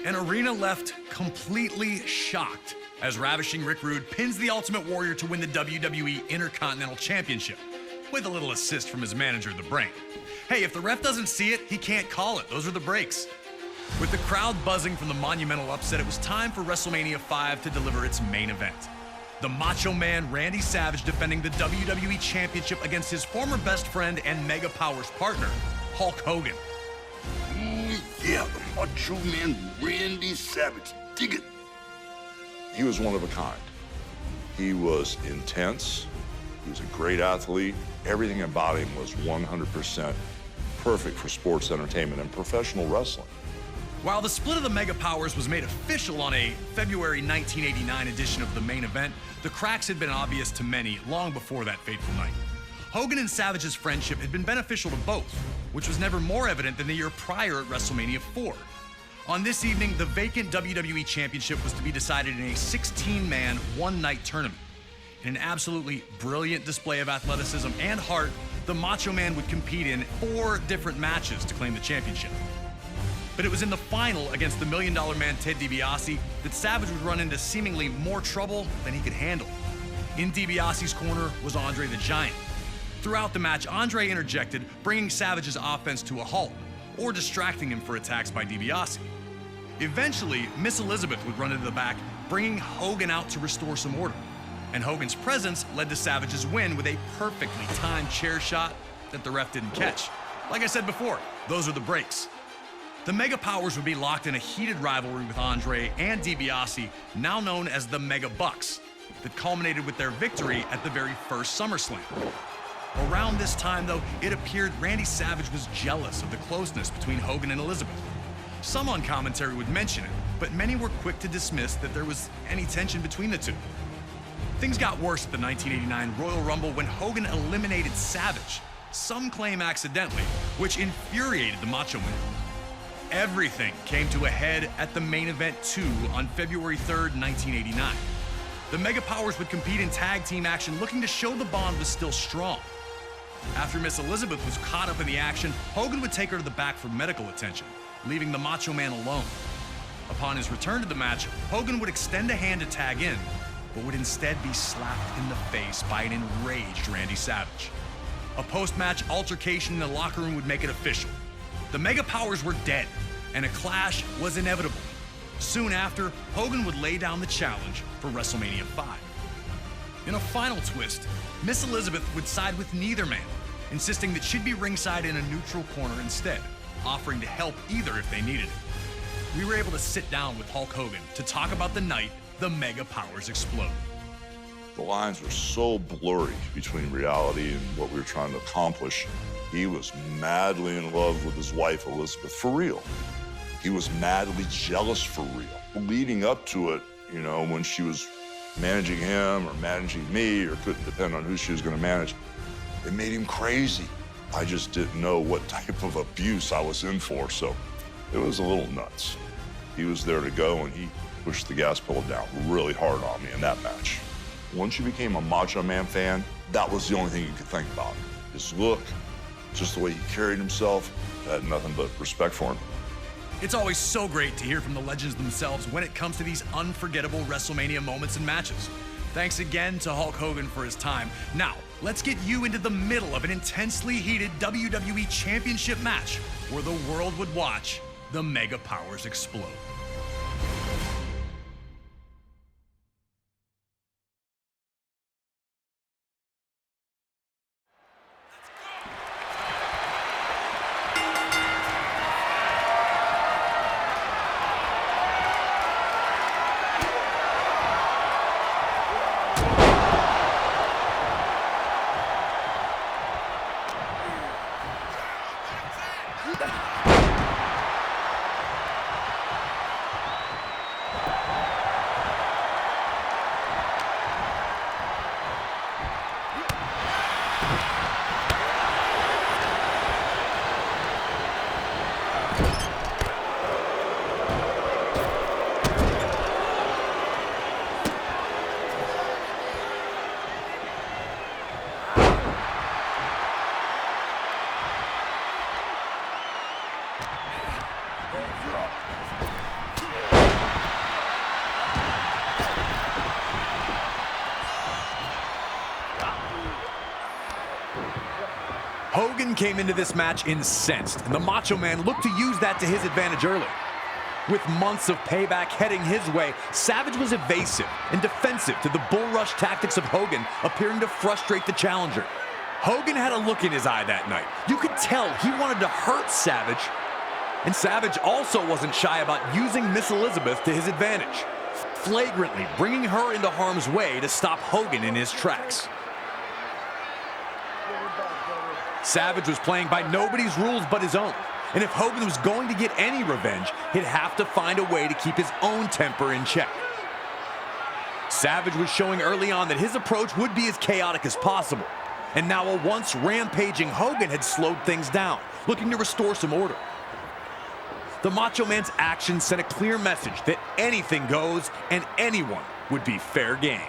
An arena left completely shocked as Ravishing Rick Rude pins the Ultimate Warrior to win the WWE Intercontinental Championship, with a little assist from his manager, The Brain. Hey, if the ref doesn't see it, he can't call it. Those are the breaks. With the crowd buzzing from the monumental upset, it was time for WrestleMania 5 to deliver its main event. The Macho Man Randy Savage defending the WWE Championship against his former best friend and Mega Powers partner, Hulk Hogan. Yeah, the Macho Man Randy Savage. Dig it. He was one of a kind. He was intense. He was a great athlete. Everything about him was 100% perfect for sports entertainment and professional wrestling. While the split of the Mega Powers was made official on a February 1989 edition of the main event, the cracks had been obvious to many long before that fateful night. Hogan and Savage's friendship had been beneficial to both, which was never more evident than the year prior at WrestleMania 4. On this evening, the vacant WWE Championship was to be decided in a 16-man, one-night tournament. In an absolutely brilliant display of athleticism and heart, the Macho Man would compete in 4 different matches to claim the championship. But it was in the final against the $1 Million Man Ted DiBiase that Savage would run into seemingly more trouble than he could handle. In DiBiase's corner was Andre the Giant. Throughout the match, Andre interjected, bringing Savage's offense to a halt, or distracting him for attacks by DiBiase. Eventually, Miss Elizabeth would run into the back, bringing Hogan out to restore some order. And Hogan's presence led to Savage's win with a perfectly timed chair shot that the ref didn't catch. Like I said before, those are the breaks. The Mega Powers would be locked in a heated rivalry with Andre and DiBiase, now known as the Mega Bucks, that culminated with their victory at the very first SummerSlam. Around this time, though, it appeared Randy Savage was jealous of the closeness between Hogan and Elizabeth. Some on commentary would mention it, but many were quick to dismiss that there was any tension between the two. Things got worse at the 1989 Royal Rumble when Hogan eliminated Savage, some claim accidentally, which infuriated the Macho Man. Everything came to a head at the main event 2 on February 3rd, 1989. The Mega Powers would compete in tag team action, looking to show the bond was still strong. After Miss Elizabeth was caught up in the action, Hogan would take her to the back for medical attention, leaving the Macho Man alone. Upon his return to the match, Hogan would extend a hand to tag in, but would instead be slapped in the face by an enraged Randy Savage. A post-match altercation in the locker room would make it official. The Mega Powers were dead, and a clash was inevitable. Soon after, Hogan would lay down the challenge for WrestleMania 5. In a final twist, Miss Elizabeth would side with neither man, insisting that she'd be ringside in a neutral corner instead, offering to help either if they needed it. We were able to sit down with Hulk Hogan to talk about the night the Mega Powers exploded. The lines were so blurry between reality and what we were trying to accomplish. He was madly in love with his wife, Elizabeth, for real. He was madly jealous for real. Leading up to it, you know, when she was managing him or managing me or couldn't depend on who she was going to manage, it made him crazy. I just didn't know what type of abuse I was in for, so it was a little nuts. He was there to go, and he pushed the gas pedal down really hard on me in that match. Once you became a Macho Man fan, that was the only thing you could think about. His look, just the way he carried himself. I had nothing but respect for him. It's always so great to hear from the legends themselves when it comes to these unforgettable WrestleMania moments and matches. Thanks again to Hulk Hogan for his time. Now, let's get you into the middle of an intensely heated WWE Championship match where the world would watch the Mega Powers explode. Hogan came into this match incensed, and the Macho Man looked to use that to his advantage early. With months of payback heading his way, Savage was evasive and defensive to the bull rush tactics of Hogan, appearing to frustrate the challenger. Hogan had a look in his eye that night. You could tell he wanted to hurt Savage, and Savage also wasn't shy about using Miss Elizabeth to his advantage, flagrantly bringing her into harm's way to stop Hogan in his tracks. Savage was playing by nobody's rules but his own, and if Hogan was going to get any revenge, he'd have to find a way to keep his own temper in check. Savage was showing early on that his approach would be as chaotic as possible, and now a once rampaging Hogan had slowed things down, looking to restore some order. The Macho Man's actions sent a clear message that anything goes and anyone would be fair game.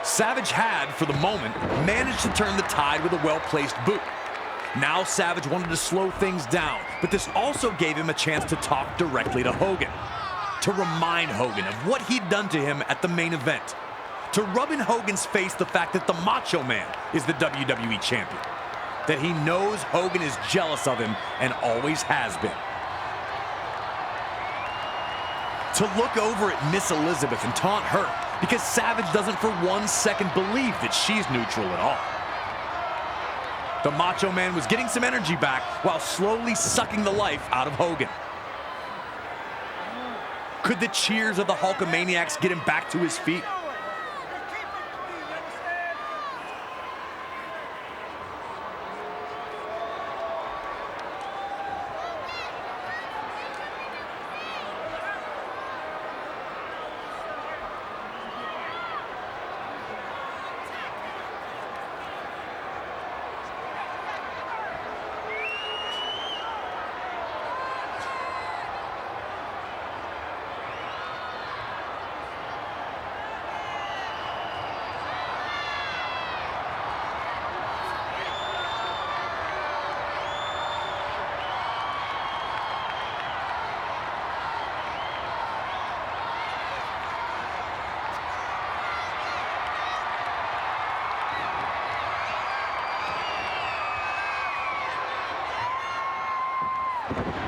Savage had, for the moment, managed to turn the tide with a well-placed boot. Now Savage wanted to slow things down, but this also gave him a chance to talk directly to Hogan, to remind Hogan of what he'd done to him at the main event, to rub in Hogan's face the fact that the Macho Man is the WWE Champion, that he knows Hogan is jealous of him and always has been. To look over at Miss Elizabeth and taunt her, because Savage doesn't for 1 second believe that she's neutral at all. The Macho Man was getting some energy back while slowly sucking the life out of Hogan. Could the cheers of the Hulkamaniacs get him back to his feet?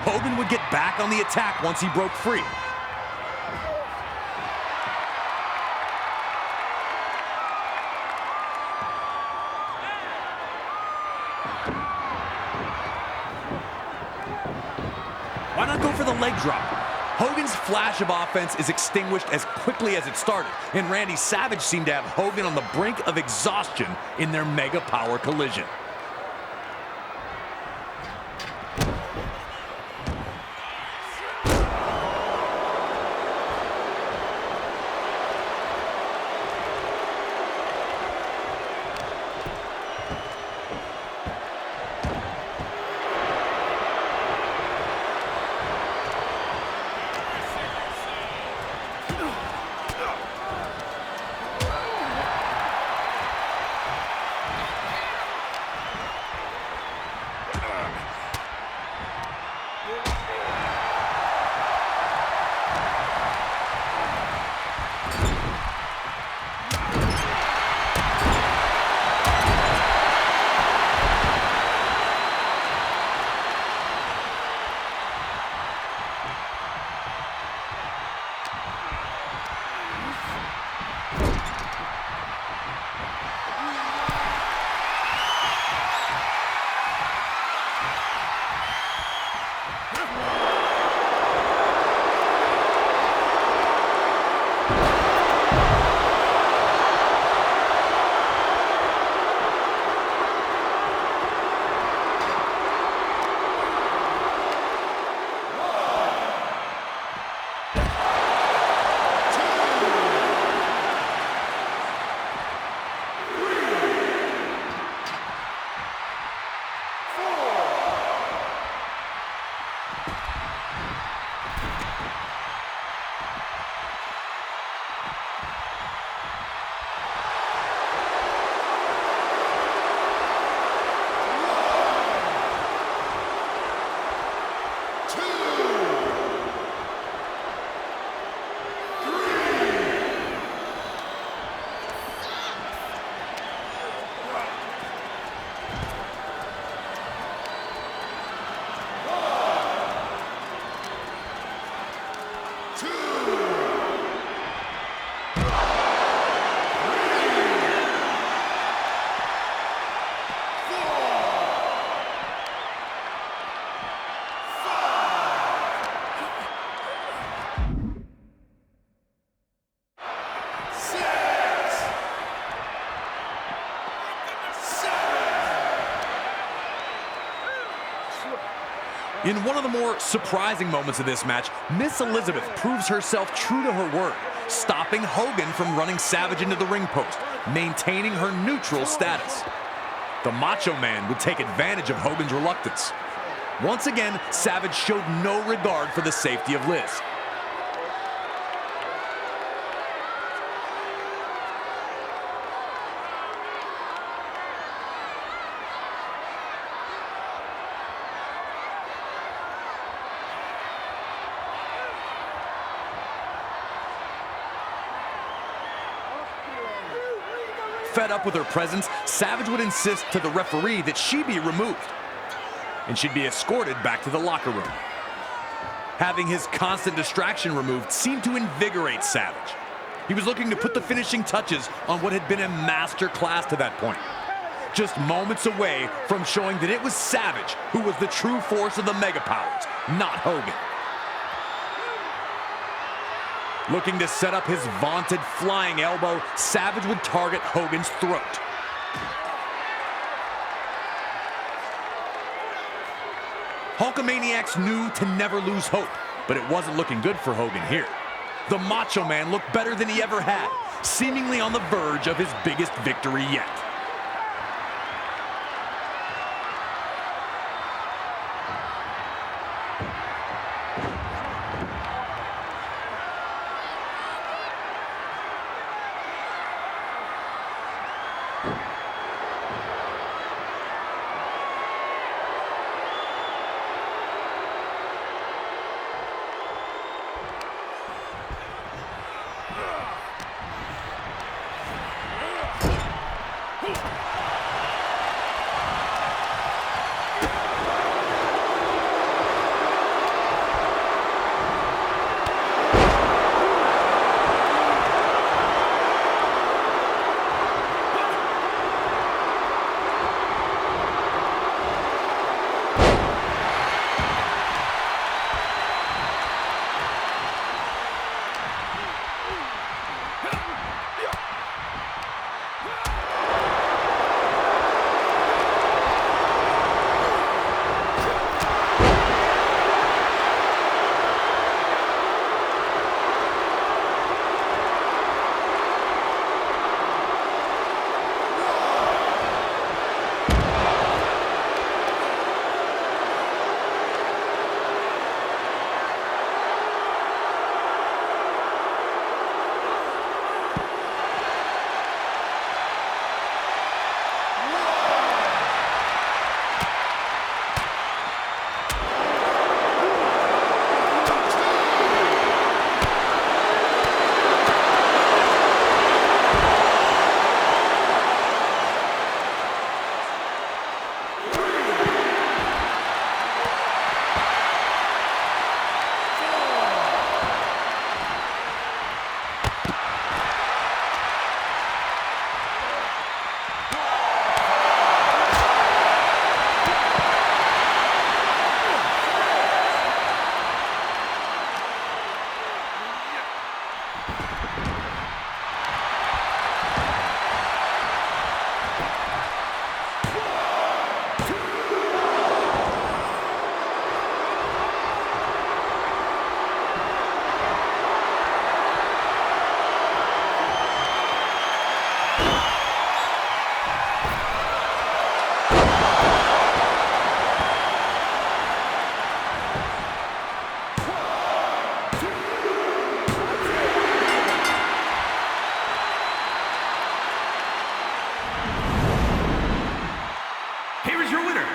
Hogan would get back on the attack once he broke free. Why not go for the leg drop? Hogan's flash of offense is extinguished as quickly as it started, and Randy Savage seemed to have Hogan on the brink of exhaustion in their mega power collision. In one of the more surprising moments of this match, Miss Elizabeth proves herself true to her word, stopping Hogan from running Savage into the ring post, maintaining her neutral status. The Macho Man would take advantage of Hogan's reluctance. Once again, Savage showed no regard for the safety of Liz. Fed up with her presence, Savage would insist to the referee that she be removed, and she'd be escorted back to the locker room. Having his constant distraction removed seemed to invigorate Savage. He was looking to put the finishing touches on what had been a master class to that point. Just moments away from showing that it was Savage who was the true force of the Mega Powers, not Hogan. Looking to set up his vaunted flying elbow, Savage would target Hogan's throat. Hulkamaniacs knew to never lose hope, but it wasn't looking good for Hogan here. The Macho Man looked better than he ever had, seemingly on the verge of his biggest victory yet. Here is your winner,